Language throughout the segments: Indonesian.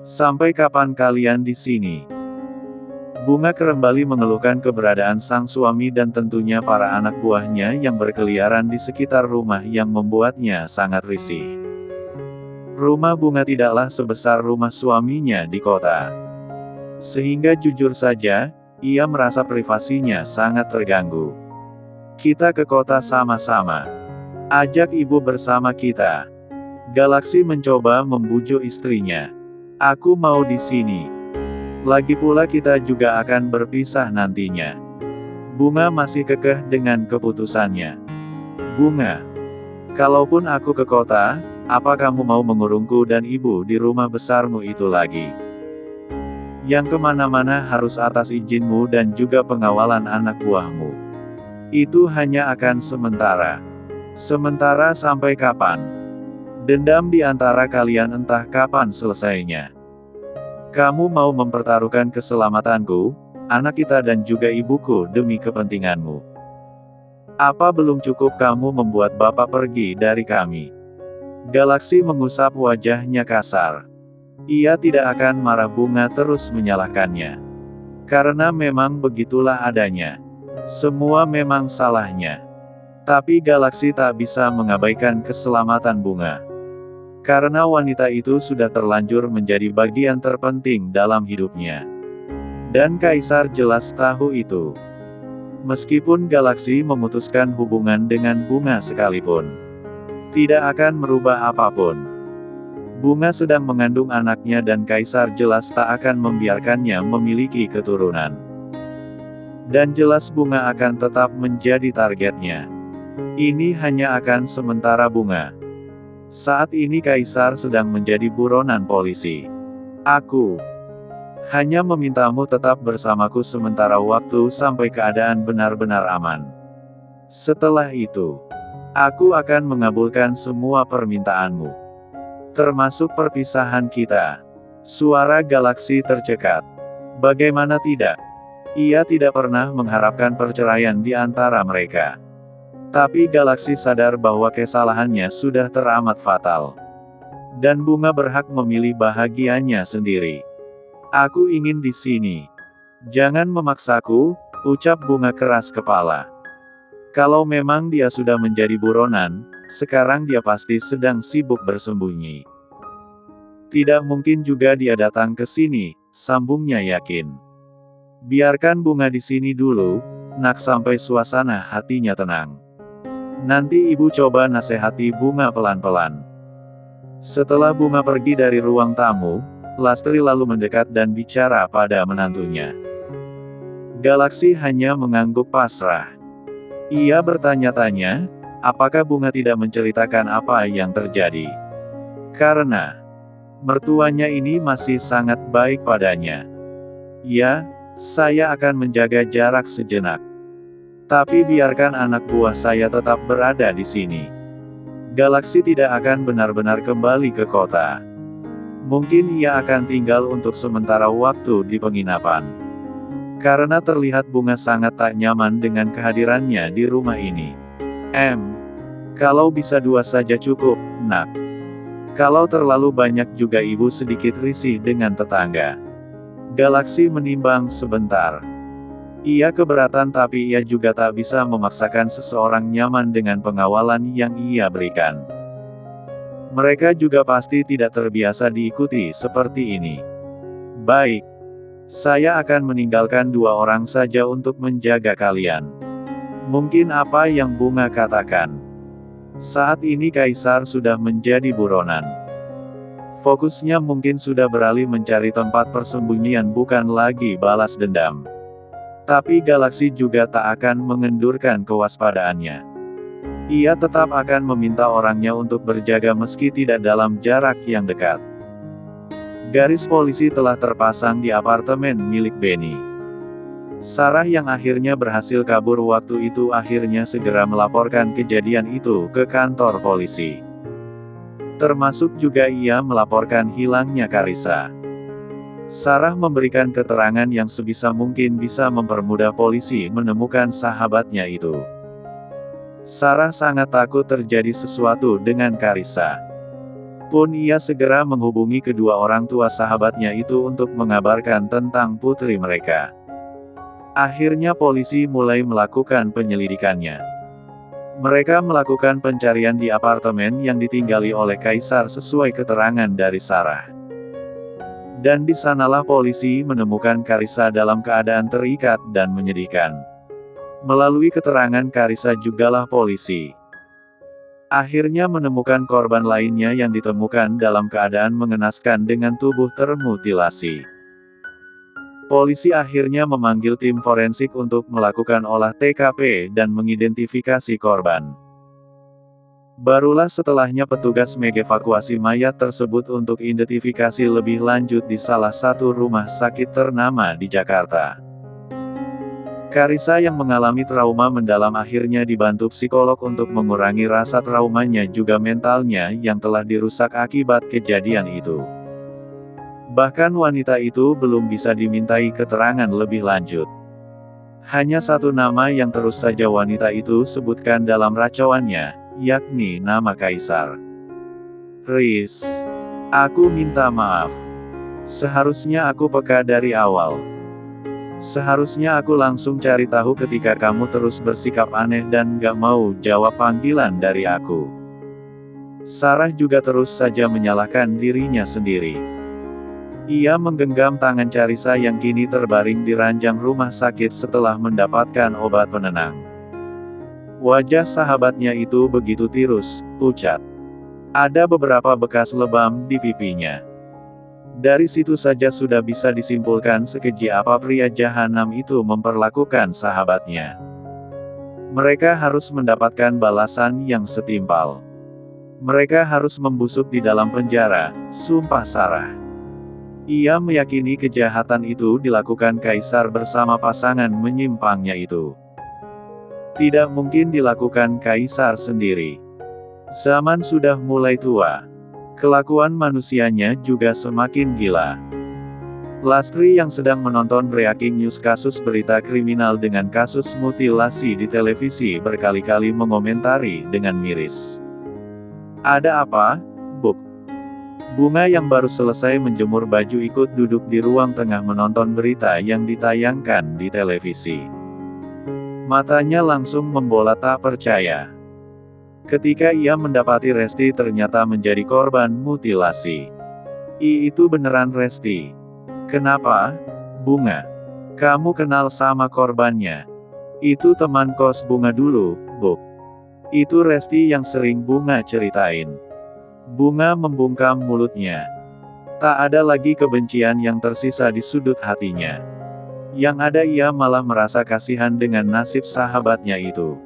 Sampai kapan kalian di sini? Bunga kembali mengeluhkan keberadaan sang suami dan tentunya para anak buahnya yang berkeliaran di sekitar rumah yang membuatnya sangat risih. Rumah Bunga tidaklah sebesar rumah suaminya di kota. Sehingga jujur saja, ia merasa privasinya sangat terganggu. Kita ke kota sama-sama. Ajak ibu bersama kita. Galaksi mencoba membujuk istrinya. Aku mau di sini. Lagi pula kita juga akan berpisah nantinya. Bunga masih kekeh dengan keputusannya. Bunga, kalaupun aku ke kota, apa kamu mau mengurungku dan ibu di rumah besarmu itu lagi? Yang kemana-mana harus atas izinmu dan juga pengawalan anak buahmu. Itu hanya akan sementara. Sementara sampai kapan? Dendam di antara kalian entah kapan selesainya. Kamu mau mempertaruhkan keselamatanku, anak kita dan juga ibuku demi kepentinganmu. Apa belum cukup kamu membuat bapak pergi dari kami? Galaksi mengusap wajahnya kasar. Ia tidak akan marah. Bunga terus menyalahkannya. Karena memang begitulah adanya. Semua memang salahnya. Tapi Galaksi tak bisa mengabaikan keselamatan Bunga. Karena wanita itu sudah terlanjur menjadi bagian terpenting dalam hidupnya. Dan Kaisar jelas tahu itu. Meskipun Galaksi memutuskan hubungan dengan Bunga sekalipun, tidak akan merubah apapun. Bunga sedang mengandung anaknya dan Kaisar jelas tak akan membiarkannya memiliki keturunan. Dan jelas Bunga akan tetap menjadi targetnya. Ini hanya akan sementara Bunga. Saat ini Kaisar sedang menjadi buronan polisi. Aku hanya memintamu tetap bersamaku sementara waktu sampai keadaan benar-benar aman. Setelah itu, aku akan mengabulkan semua permintaanmu. Termasuk perpisahan kita. Suara Galaksi tercekat. Bagaimana tidak? Ia tidak pernah mengharapkan perceraian di antara mereka. Tapi Galaksi sadar bahwa kesalahannya sudah teramat fatal. Dan Bunga berhak memilih bahagianya sendiri. Aku ingin di sini. Jangan memaksaku, ucap Bunga keras kepala. Kalau memang dia sudah menjadi buronan, sekarang dia pasti sedang sibuk bersembunyi. Tidak mungkin juga dia datang ke sini, sambungnya yakin. Biarkan Bunga di sini dulu, nak, sampai suasana hatinya tenang. Nanti ibu coba nasihati Bunga pelan-pelan. Setelah Bunga pergi dari ruang tamu, Lastri lalu mendekat dan bicara pada menantunya. Galaksi hanya mengangguk pasrah. Ia bertanya-tanya, apakah Bunga tidak menceritakan apa yang terjadi? Karena mertuanya ini masih sangat baik padanya. Ya, saya akan menjaga jarak sejenak. Tapi biarkan anak buah saya tetap berada di sini. Galaksi tidak akan benar-benar kembali ke kota. Mungkin ia akan tinggal untuk sementara waktu di penginapan. Karena terlihat Bunga sangat tak nyaman dengan kehadirannya di rumah ini. Kalau bisa 2 saja cukup, nak. Kalau terlalu banyak juga ibu sedikit risih dengan tetangga. Galaksi menimbang sebentar. Ia keberatan tapi ia juga tak bisa memaksakan seseorang nyaman dengan pengawalan yang ia berikan. Mereka juga pasti tidak terbiasa diikuti seperti ini. Baik. Saya akan meninggalkan 2 orang saja untuk menjaga kalian. Mungkin apa yang Bunga katakan. Saat ini Kaisar sudah menjadi buronan. Fokusnya mungkin sudah beralih mencari tempat persembunyian bukan lagi balas dendam. Tapi Galaksi juga tak akan mengendurkan kewaspadaannya. Ia tetap akan meminta orangnya untuk berjaga meski tidak dalam jarak yang dekat. Garis polisi telah terpasang di apartemen milik Benny. Sarah yang akhirnya berhasil kabur waktu itu akhirnya segera melaporkan kejadian itu ke kantor polisi. Termasuk juga ia melaporkan hilangnya Karissa. Sarah memberikan keterangan yang sebisa mungkin bisa mempermudah polisi menemukan sahabatnya itu. Sarah sangat takut terjadi sesuatu dengan Karissa. pun ia segera menghubungi kedua orang tua sahabatnya itu untuk mengabarkan tentang putri mereka. Akhirnya polisi mulai melakukan penyelidikannya. Mereka melakukan pencarian di apartemen yang ditinggali oleh Kaisar sesuai keterangan dari Sarah. Dan di sanalah polisi menemukan Carissa dalam keadaan terikat dan menyedihkan. Melalui keterangan Carissa jugalah polisi akhirnya menemukan korban lainnya yang ditemukan dalam keadaan mengenaskan dengan tubuh termutilasi. Polisi akhirnya memanggil tim forensik untuk melakukan olah TKP dan mengidentifikasi korban. Barulah setelahnya petugas mengevakuasi mayat tersebut untuk identifikasi lebih lanjut di salah satu rumah sakit ternama di Jakarta. Carissa yang mengalami trauma mendalam akhirnya dibantu psikolog untuk mengurangi rasa traumanya juga mentalnya yang telah dirusak akibat kejadian itu. Bahkan wanita itu belum bisa dimintai keterangan lebih lanjut. Hanya satu nama yang terus saja wanita itu sebutkan dalam racauannya, yakni nama Kaisar. "Riz, aku minta maaf. Seharusnya aku peka dari awal. Seharusnya aku langsung cari tahu ketika kamu terus bersikap aneh dan gak mau jawab panggilan dari aku." Sarah juga terus saja menyalahkan dirinya sendiri. Ia menggenggam tangan Carissa yang kini terbaring di ranjang rumah sakit setelah mendapatkan obat penenang. Wajah sahabatnya itu begitu tirus, pucat. Ada beberapa bekas lebam di pipinya. Dari situ saja sudah bisa disimpulkan sekeji apa pria jahanam itu memperlakukan sahabatnya. Mereka harus mendapatkan balasan yang setimpal. Mereka harus membusuk di dalam penjara, sumpah Sarah. Ia meyakini kejahatan itu dilakukan Kaisar bersama pasangan menyimpangnya itu. Tidak mungkin dilakukan Kaisar sendiri. Zaman sudah mulai tua. Kelakuan manusianya juga semakin gila. Lastri yang sedang menonton breaking news kasus berita kriminal dengan kasus mutilasi di televisi berkali-kali mengomentari dengan miris. "Ada apa, Buk?" Bunga yang baru selesai menjemur baju ikut duduk di ruang tengah menonton berita yang ditayangkan di televisi. Matanya langsung membola tak percaya. Ketika ia mendapati Resti ternyata menjadi korban mutilasi. Itu beneran Resti. Kenapa, Bunga? Kamu kenal sama korbannya? Itu teman kos Bunga dulu, Buk. Itu Resti yang sering Bunga ceritain. Bunga membungkam mulutnya. Tak ada lagi kebencian yang tersisa di sudut hatinya. Yang ada ia malah merasa kasihan dengan nasib sahabatnya itu.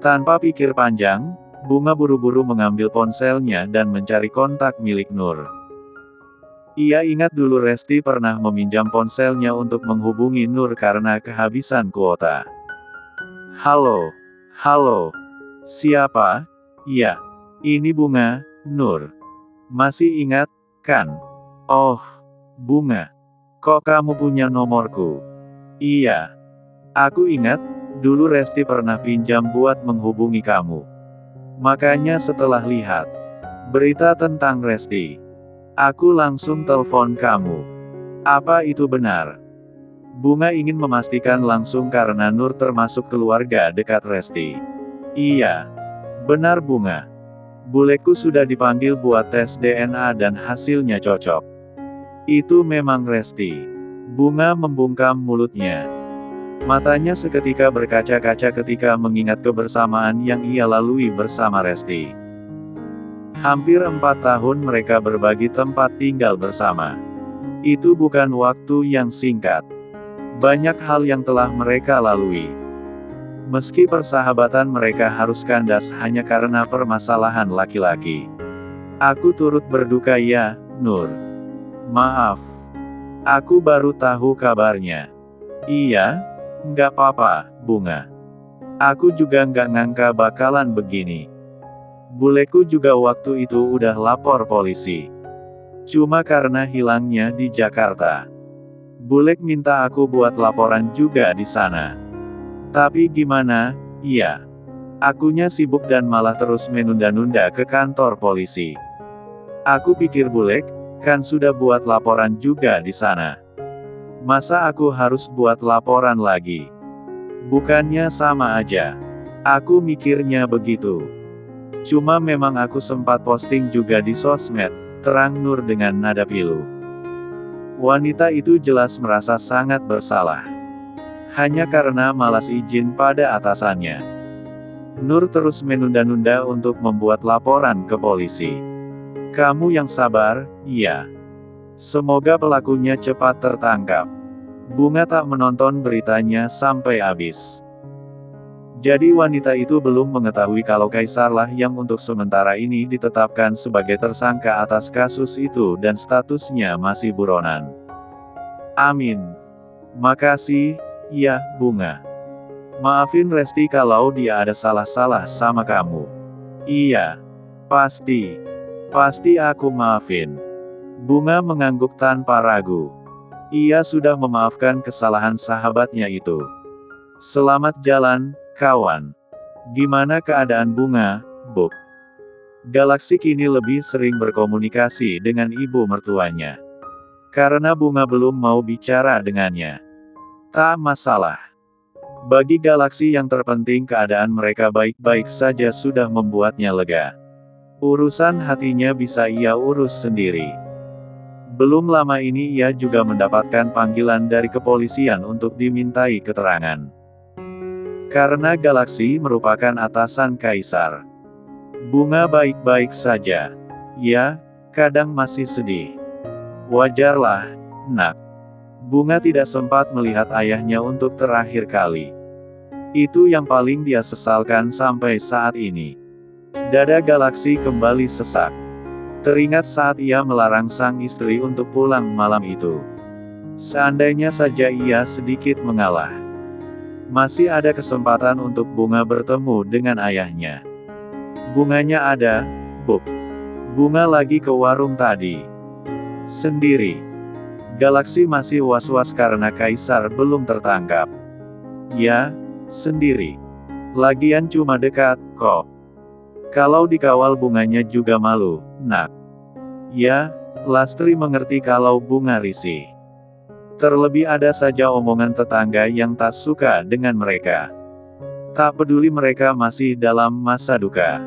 Tanpa pikir panjang, Bunga buru-buru mengambil ponselnya dan mencari kontak milik Nur. Ia ingat dulu Resti pernah meminjam ponselnya untuk menghubungi Nur karena kehabisan kuota. "Halo, halo. Siapa? Ya, ini Bunga, Nur. Masih ingat, kan? Oh, Bunga. Kok kamu punya nomorku?" "Iya. Aku ingat, dulu Resti pernah pinjam buat menghubungi kamu. Makanya setelah lihat berita tentang Resti, aku langsung telepon kamu. Apa itu benar?" Bunga ingin memastikan langsung karena Nur termasuk keluarga dekat Resti. "Iya. Benar Bunga. Buleku sudah dipanggil buat tes DNA dan hasilnya cocok. Itu memang Resti." Bunga membungkam mulutnya. Matanya seketika berkaca-kaca ketika mengingat kebersamaan yang ia lalui bersama Resti. Hampir 4 tahun mereka berbagi tempat tinggal bersama. Itu bukan waktu yang singkat. Banyak hal yang telah mereka lalui. Meski persahabatan mereka harus kandas hanya karena permasalahan laki-laki. "Aku turut berduka ya, Nur. Maaf. Aku baru tahu kabarnya." "Iya, nggak apa-apa, Bunga. Aku juga nggak ngangka bakalan begini. Buleku juga waktu itu udah lapor polisi. Cuma karena hilangnya di Jakarta. Bulek minta aku buat laporan juga di sana. Tapi gimana, ya. Akunya sibuk dan malah terus menunda-nunda ke kantor polisi. Aku pikir Bulek, kan sudah buat laporan juga di sana. Masa aku harus buat laporan lagi? Bukannya sama aja. Aku mikirnya begitu. Cuma memang aku sempat posting juga di sosmed, terang Nur dengan nada pilu. Wanita itu jelas merasa sangat bersalah. Hanya karena malas izin pada atasannya. Nur terus menunda-nunda untuk membuat laporan ke polisi. Kamu yang sabar, iya. Semoga pelakunya cepat tertangkap. Bunga tak menonton beritanya sampai habis. Jadi wanita itu belum mengetahui kalau Kaisarlah yang untuk sementara ini ditetapkan sebagai tersangka atas kasus itu dan statusnya masih buronan. Amin. Makasih, ya, Bunga. Maafin Resti kalau dia ada salah-salah sama kamu. Iya. Pasti. Pasti aku maafin. Bunga mengangguk tanpa ragu. Ia sudah memaafkan kesalahan sahabatnya itu. Selamat jalan, kawan. Gimana keadaan Bunga, Buk? Galaksi kini lebih sering berkomunikasi dengan ibu mertuanya. Karena Bunga belum mau bicara dengannya. Tak masalah. Bagi Galaksi yang terpenting keadaan mereka baik-baik saja sudah membuatnya lega. Urusan hatinya bisa ia urus sendiri. Belum lama ini ia juga mendapatkan panggilan dari kepolisian untuk dimintai keterangan. Karena Galaksi merupakan atasan Kaisar. Bunga baik-baik saja. Ya, kadang masih sedih. Wajarlah, nak. Bunga tidak sempat melihat ayahnya untuk terakhir kali. Itu yang paling dia sesalkan sampai saat ini. Dada Galaksi kembali sesak. Teringat saat ia melarang sang istri untuk pulang malam itu. Seandainya saja ia sedikit mengalah. Masih ada kesempatan untuk Bunga bertemu dengan ayahnya. Bunganya ada, Buk. Bunga lagi ke warung tadi. Sendiri. Galaksi masih was-was karena Kaisar belum tertangkap. Ya, sendiri. Lagian cuma dekat, kok. Kalau dikawal Bunganya juga malu, nak. Ya, Lastri mengerti kalau Bunga risih. Terlebih ada saja omongan tetangga yang tak suka dengan mereka. Tak peduli mereka masih dalam masa duka.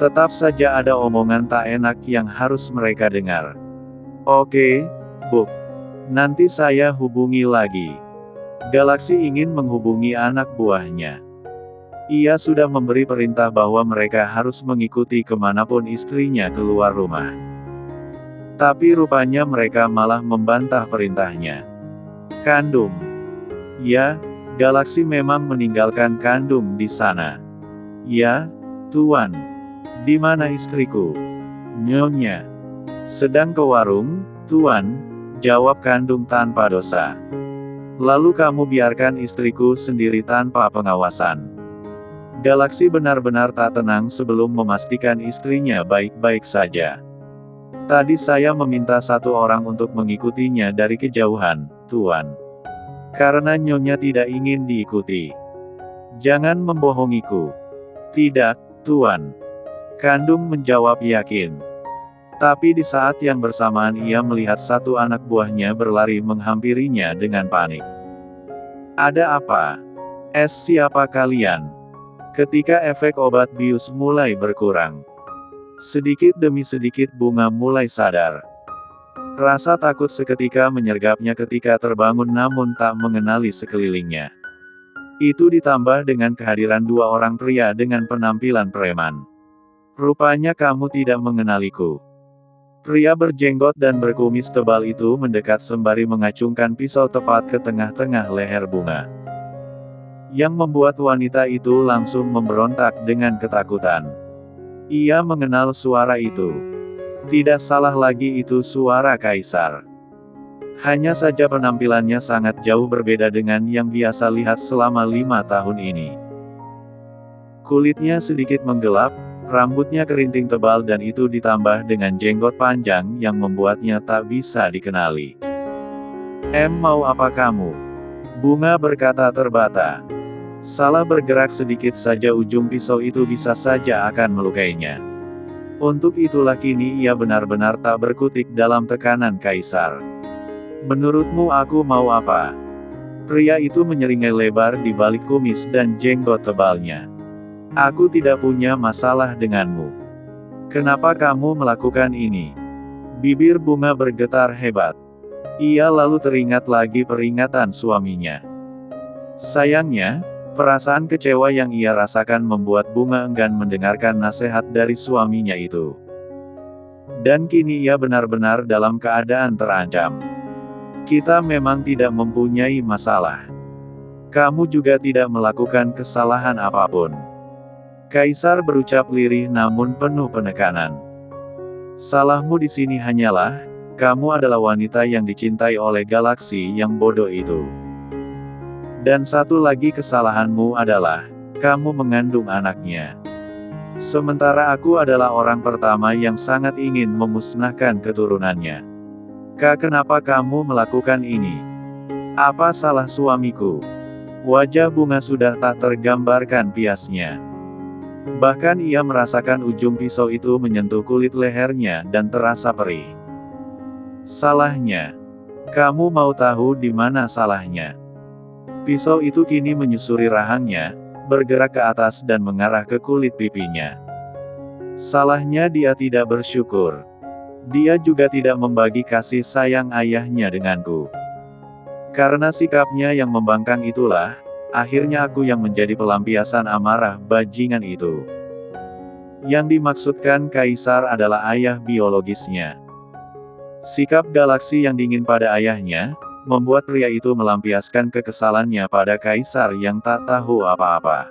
Tetap saja ada omongan tak enak yang harus mereka dengar. Oke, Buk. Nanti saya hubungi lagi. Galaksi ingin menghubungi anak buahnya. Ia sudah memberi perintah bahwa mereka harus mengikuti kemanapun istrinya keluar rumah. Tapi rupanya mereka malah membantah perintahnya. Kandung. Ya, Galaksi memang meninggalkan Kandung di sana. Ya, Tuan. Di mana istriku? Nyonya. Sedang ke warung, Tuan, jawab Kandung tanpa dosa. Lalu kamu biarkan istriku sendiri tanpa pengawasan. Galaksi benar-benar tak tenang sebelum memastikan istrinya baik-baik saja. Tadi saya meminta satu orang untuk mengikutinya dari kejauhan, Tuan. Karena Nyonya tidak ingin diikuti. Jangan membohongiku. Tidak, Tuan. Kandung menjawab yakin. Tapi di saat yang bersamaan ia melihat satu anak buahnya berlari menghampirinya dengan panik. Ada apa? Siapa kalian? Ketika efek obat bius mulai berkurang. Sedikit demi sedikit Bunga mulai sadar. Rasa takut seketika menyergapnya ketika terbangun namun tak mengenali sekelilingnya. Itu ditambah dengan kehadiran dua orang pria dengan penampilan preman. Rupanya kamu tidak mengenaliku. Pria berjenggot dan berkumis tebal itu mendekat sembari mengacungkan pisau tepat ke tengah-tengah leher Bunga. Yang membuat wanita itu langsung memberontak dengan ketakutan. Ia mengenal suara itu. Tidak salah lagi itu suara Kaisar. Hanya saja penampilannya sangat jauh berbeda dengan yang biasa lihat selama 5 tahun ini. Kulitnya sedikit menggelap, rambutnya kerinting tebal dan itu ditambah dengan jenggot panjang yang membuatnya tak bisa dikenali. Mau apa kamu? Bunga berkata terbata. Salah bergerak sedikit saja ujung pisau itu bisa saja akan melukainya. Untuk itulah kini ia benar-benar tak berkutik dalam tekanan kaisar. Menurutmu aku mau apa? Pria itu menyeringai lebar di balik kumis dan jenggot tebalnya. Aku tidak punya masalah denganmu. Kenapa kamu melakukan ini? Bibir Bunga bergetar hebat. Ia lalu teringat lagi peringatan suaminya. Sayangnya, perasaan kecewa yang ia rasakan membuat Bunga enggan mendengarkan nasihat dari suaminya itu. Dan kini ia benar-benar dalam keadaan terancam. Kita memang tidak mempunyai masalah. Kamu juga tidak melakukan kesalahan apapun. Kaisar berucap lirih namun penuh penekanan. Salahmu di sini hanyalah, kamu adalah wanita yang dicintai oleh galaksi yang bodoh itu. Dan satu lagi kesalahanmu adalah, kamu mengandung anaknya. Sementara aku adalah orang pertama yang sangat ingin memusnahkan keturunannya. Kenapa kamu melakukan ini? Apa salah suamiku? Wajah Bunga sudah tak tergambarkan piasnya. Bahkan ia merasakan ujung pisau itu menyentuh kulit lehernya dan terasa perih. Salahnya. Kamu mau tahu di mana salahnya? Pisau itu kini menyusuri rahangnya, bergerak ke atas dan mengarah ke kulit pipinya. Salahnya dia tidak bersyukur. Dia juga tidak membagi kasih sayang ayahnya denganku. Karena sikapnya yang membangkang itulah, akhirnya aku yang menjadi pelampiasan amarah bajingan itu. Yang dimaksudkan kaisar adalah ayah biologisnya. Sikap galaksi yang dingin pada ayahnya, membuat pria itu melampiaskan kekesalannya pada kaisar yang tak tahu apa-apa.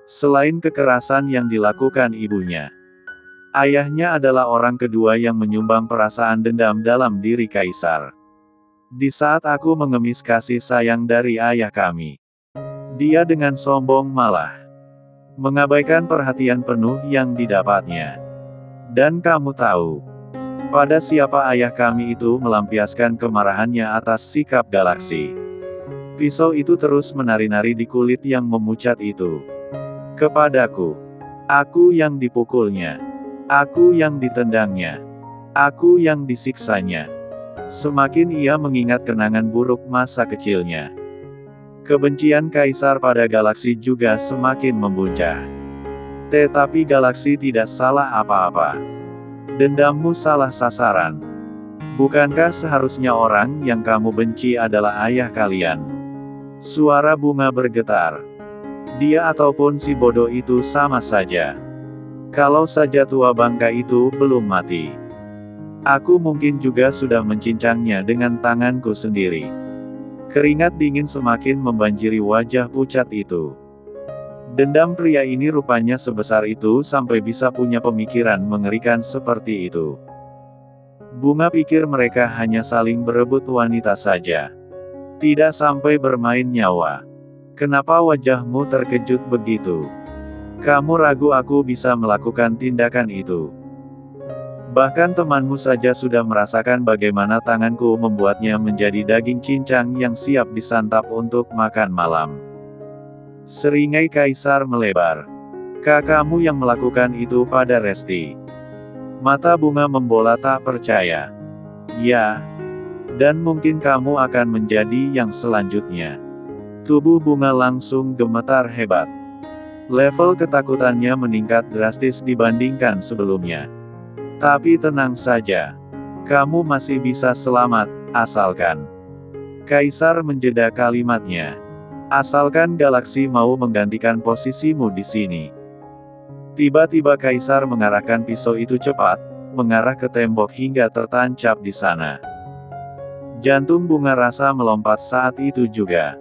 Selain kekerasan yang dilakukan ibunya, ayahnya adalah orang kedua yang menyumbang perasaan dendam dalam diri kaisar. Di saat aku mengemis kasih sayang dari ayah kami, dia dengan sombong malah mengabaikan perhatian penuh yang didapatnya. Dan kamu tahu, pada siapa ayah kami itu melampiaskan kemarahannya atas sikap galaksi. Pisau itu terus menari-nari di kulit yang memucat itu. Kepadaku. Aku yang dipukulnya. Aku yang ditendangnya. Aku yang disiksanya. Semakin ia mengingat kenangan buruk masa kecilnya, kebencian kaisar pada galaksi juga semakin membuncah. Tetapi galaksi tidak salah apa-apa. Dendammu salah sasaran. Bukankah seharusnya orang yang kamu benci adalah ayah kalian? Suara Bunga bergetar. Dia ataupun si bodoh itu sama saja. Kalau saja tua bangka itu belum mati, aku mungkin juga sudah mencincangnya dengan tanganku sendiri. Keringat dingin semakin membanjiri wajah pucat itu. Dendam pria ini rupanya sebesar itu sampai bisa punya pemikiran mengerikan seperti itu. Bunga pikir mereka hanya saling berebut wanita saja. Tidak sampai bermain nyawa. Kenapa wajahmu terkejut begitu? Kamu ragu aku bisa melakukan tindakan itu? Bahkan temanmu saja sudah merasakan bagaimana tanganku membuatnya menjadi daging cincang yang siap disantap untuk makan malam. Seringai kaisar melebar. Kamu yang melakukan itu pada Resti. Mata Bunga membola tak percaya. Ya. Dan mungkin kamu akan menjadi yang selanjutnya. Tubuh Bunga langsung gemetar hebat. Level ketakutannya meningkat drastis dibandingkan sebelumnya. Tapi tenang saja. Kamu masih bisa selamat, asalkan. Kaisar menjeda kalimatnya. Asalkan galaksi mau menggantikan posisimu di sini. Tiba-tiba Kaisar mengarahkan pisau itu cepat, mengarah ke tembok hingga tertancap di sana. Jantung Bunga rasa melompat saat itu juga.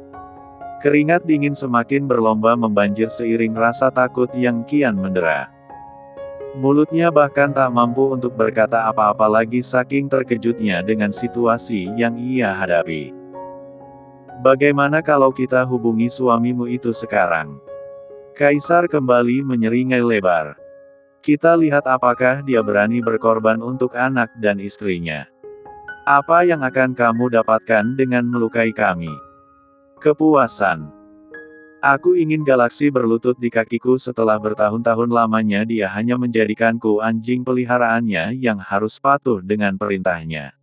Keringat dingin semakin berlomba membanjir seiring rasa takut yang kian mendera. Mulutnya bahkan tak mampu untuk berkata apa-apa lagi saking terkejutnya dengan situasi yang ia hadapi. Bagaimana kalau kita hubungi suamimu itu sekarang? Kaisar kembali menyeringai lebar. Kita lihat apakah dia berani berkorban untuk anak dan istrinya. Apa yang akan kamu dapatkan dengan melukai kami? Kepuasan. Aku ingin galaksi berlutut di kakiku setelah bertahun-tahun lamanya dia hanya menjadikanku anjing peliharaannya yang harus patuh dengan perintahnya.